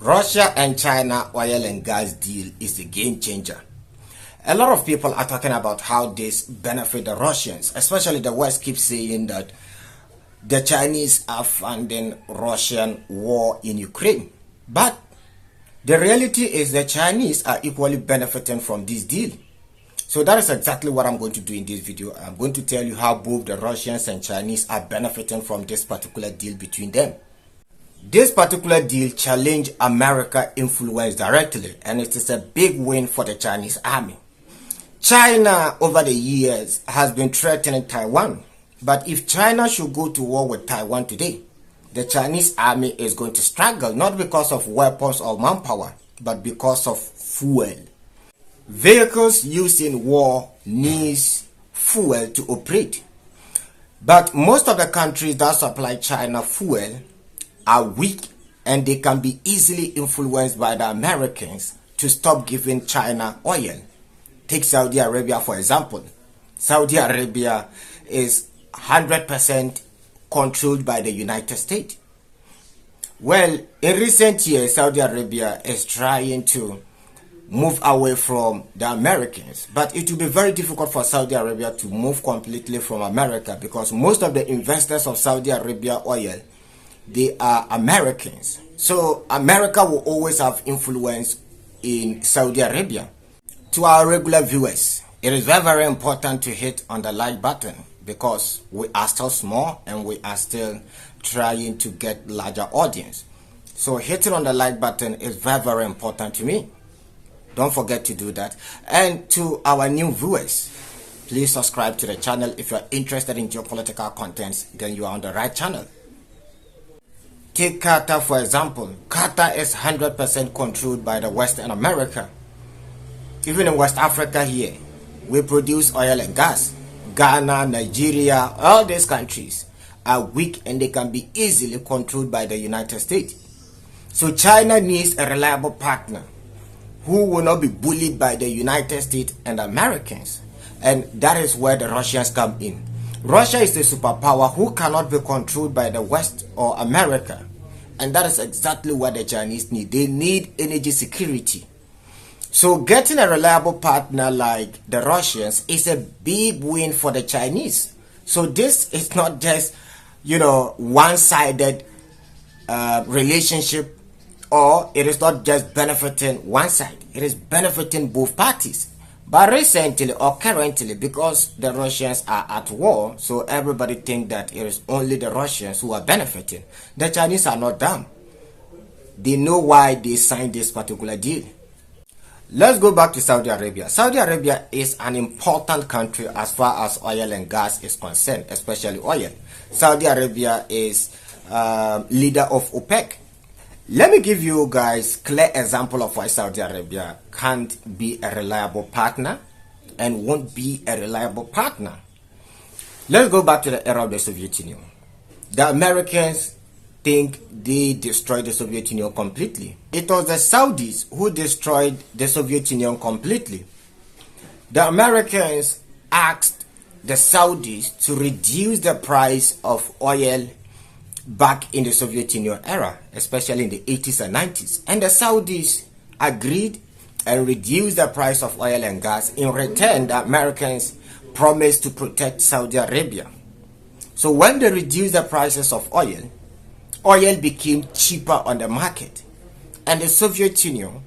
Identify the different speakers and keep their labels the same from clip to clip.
Speaker 1: Russia and China oil and gas deal is a game changer. A lot of people are talking about how this benefit the Russians, especially the West keeps saying that the Chinese are funding Russian war in Ukraine. But the reality is the Chinese are equally benefiting from this deal. So that is exactly what I'm going to do in this video. I'm going to tell you how both the Russians and Chinese are benefiting from this particular deal between them. This particular deal challenged America's influence directly, and it is a big win for the Chinese army. China over the years has been threatening Taiwan, but if China should go to war with Taiwan today, the Chinese army is going to struggle, not because of weapons or manpower, but because of fuel. Vehicles used in war needs fuel to operate. But most of the countries that supply China fuel are weak, and they can be easily influenced by the Americans to stop giving China oil. Take Saudi Arabia for example. Saudi Arabia is 100% controlled by the United States. Well, in recent years, Saudi Arabia is trying to move away from the Americans, but it will be very difficult for Saudi Arabia to move completely from America, because most of the investors of Saudi Arabia oil, they are Americans. So America will always have influence in Saudi Arabia. To our regular viewers, it is very, very important to hit on the like button, because we are still small and we are still trying to get larger audience. So hitting on the like button is very, very important to me. Don't forget to do that. And to our new viewers, please subscribe to the channel. If you are interested in geopolitical contents, then you are on the right channel. Take Qatar for example. Qatar is 100% controlled by the West and America. Even in West Africa here, we produce oil and gas. Ghana, Nigeria, all these countries are weak and they can be easily controlled by the United States. So China needs a reliable partner who will not be bullied by the United States and Americans. And that is where the Russians come in. Russia is a superpower who cannot be controlled by the West or America. And that is exactly what the Chinese need. They need energy security. So getting a reliable partner like the Russians is a big win for the Chinese. So this is not just, one-sided relationship, or it is not just benefiting one side. It is benefiting both parties. But recently or currently, because the Russians are at war, so everybody think that it is only the Russians who are benefiting. The Chinese are not dumb. They know why they signed this particular deal. Let's go back to Saudi Arabia. Saudi Arabia is an important country as far as oil and gas is concerned, especially oil. Saudi Arabia is leader of OPEC. Let me give you guys clear example of why Saudi Arabia can't be a reliable partner and won't be a reliable partner. Let's go back to the era of the Soviet Union. The Americans think they destroyed the Soviet Union completely. It was the Saudis who destroyed the Soviet Union completely. The Americans asked the Saudis to reduce the price of oil back in the Soviet Union era, especially in the 80s and 90s. And the Saudis agreed and reduced the price of oil and gas. In return, the Americans promised to protect Saudi Arabia. So when they reduced the prices of oil became cheaper on the market. And the Soviet Union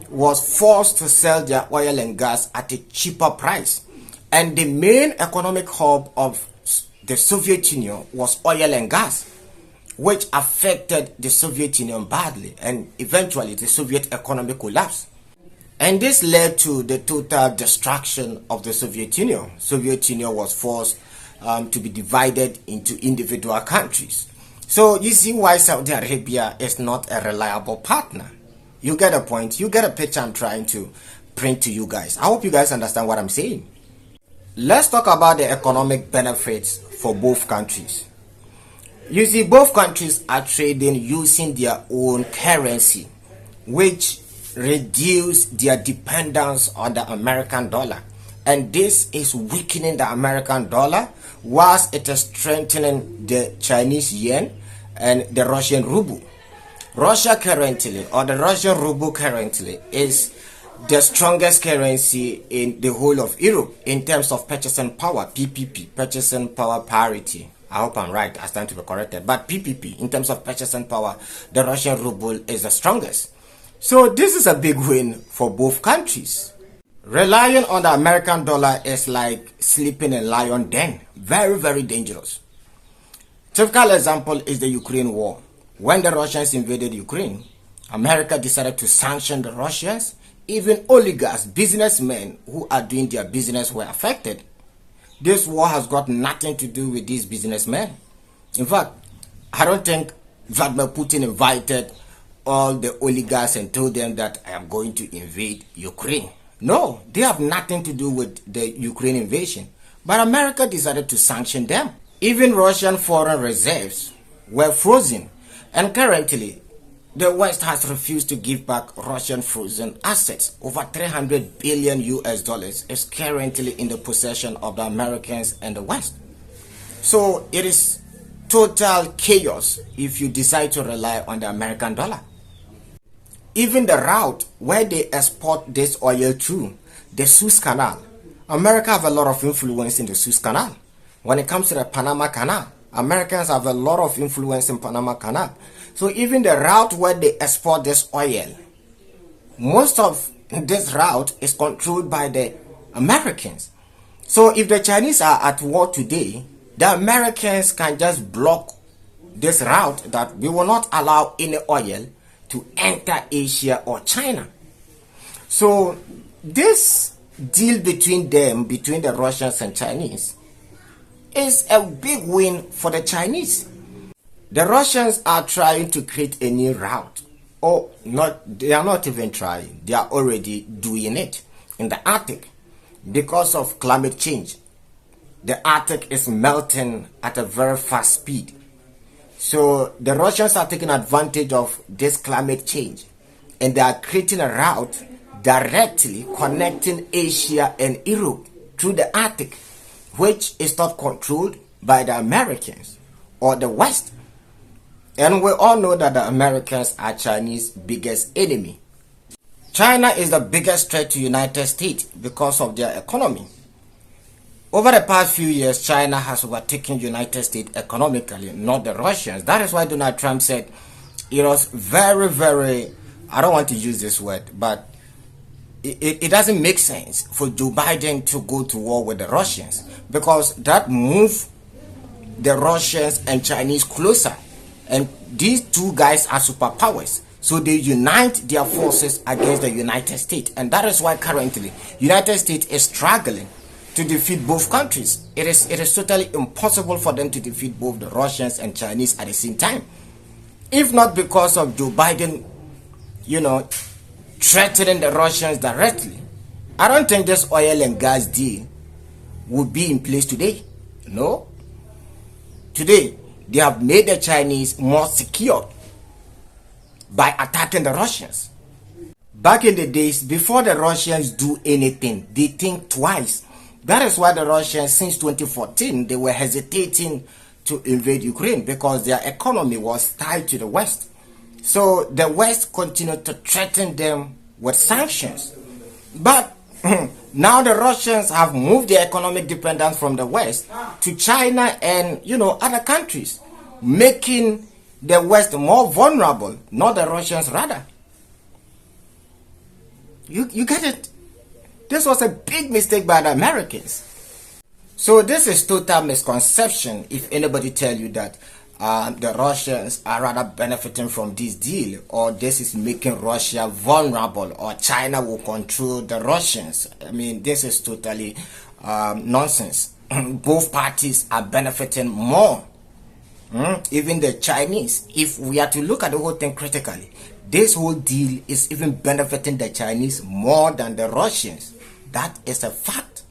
Speaker 1: was forced to sell their oil and gas at a cheaper price. And the main economic hub of the Soviet Union was oil and gas, which affected the Soviet Union badly, and eventually the Soviet economy collapsed. And this led to the total destruction of the Soviet Union. Soviet Union was forced to be divided into individual countries. So you see why Saudi Arabia is not a reliable partner. You get a point. You get a picture I'm trying to print to you guys. I hope you guys understand what I'm saying. Let's talk about the economic benefits for both countries. You see, both countries are trading using their own currency, which reduce their dependence on the American dollar. And this is weakening the American dollar, whilst it is strengthening the Chinese yen and the Russian ruble. Russia currently, or the Russian ruble currently, is the strongest currency in the whole of Europe in terms of purchasing power, PPP, purchasing power parity. I hope I'm right, I stand to be corrected. But PPP, in terms of purchasing power, the Russian ruble is the strongest. So this is a big win for both countries. Relying on the American dollar is like sleeping in lion den. Very, very dangerous. Typical example is the Ukraine war. When the Russians invaded Ukraine, America decided to sanction the Russians. Even oligarchs, businessmen who are doing their business were affected. This war has got nothing to do with these businessmen. In fact, I don't think Vladimir Putin invited all the oligarchs and told them that I am going to invade Ukraine. No, they have nothing to do with the Ukraine invasion. But America decided to sanction them. Even Russian foreign reserves were frozen. And currently, the West has refused to give back Russian frozen assets. Over 300 billion US dollars is currently in the possession of the Americans and the West. So it is total chaos if you decide to rely on the American dollar. Even the route where they export this oil through, the Suez Canal, America have a lot of influence in the Suez Canal. When it comes to the Panama Canal, Americans have a lot of influence in Panama Canal. So even the route where they export this oil, most of this route is controlled by the Americans. So if the Chinese are at war today, the Americans can just block this route that we will not allow any oil to enter Asia or China. So this deal between them, between the Russians and Chinese, is a big win for the Chinese. The Russians are trying to create a new route. Oh, not, they are not even trying. They are already doing it in the Arctic because of climate change. The Arctic is melting at a very fast speed. So the Russians are taking advantage of this climate change and they are creating a route directly connecting Asia and Europe through the Arctic, which is not controlled by the Americans or the West. And we all know that the Americans are China's biggest enemy. China is the biggest threat to the United States because of their economy. Over the past few years, China has overtaken the United States economically, not the Russians. That is why Donald Trump said it was very, very, I don't want to use this word, but it doesn't make sense for Joe Biden to go to war with the Russians, because that moves the Russians and Chinese closer. And these two guys are superpowers. So they unite their forces against the United States. And that is why currently United States is struggling to defeat both countries. It is totally impossible for them to defeat both the Russians and Chinese at the same time. If not because of Joe Biden, threatening the Russians directly, I don't think this oil and gas deal would be in place today. No. Today, they have made the Chinese more secure by attacking the Russians. Back in the days, before the Russians do anything, they think twice. That is why the Russians, since 2014, they were hesitating to invade Ukraine, because their economy was tied to the West. So the West continued to threaten them with sanctions. But now the Russians have moved their economic dependence from the West to China and other countries, making the West more vulnerable, not the Russians rather. You get it? This was a big mistake by the Americans. So this is total misconception if anybody tell you that the Russians are rather benefiting from this deal, or this is making Russia vulnerable, or China will control the Russians. I mean, this is totally nonsense. Both parties are benefiting more. Even the Chinese, if we are to look at the whole thing critically, this whole deal is even benefiting the Chinese more than the Russians. That is a fact.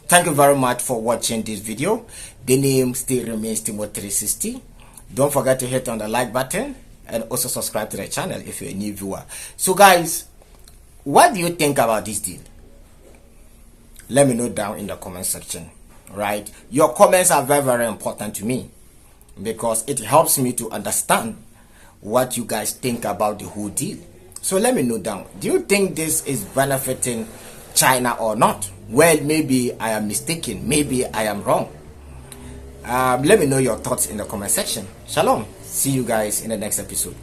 Speaker 1: Thank you very much for watching this video. The name still remains Timo360. Don't forget to hit on the like button and also subscribe to the channel if you're a new viewer. So guys, what do you think about this deal? Let me know down in the comment section. Right? Your comments are very, very important to me, because it helps me to understand what you guys think about the whole deal. So let me know down. Do you think this is benefiting China or not? Well, maybe I am mistaken. Maybe I am wrong. Let me know your thoughts in the comment section. Shalom. See you guys in the next episode.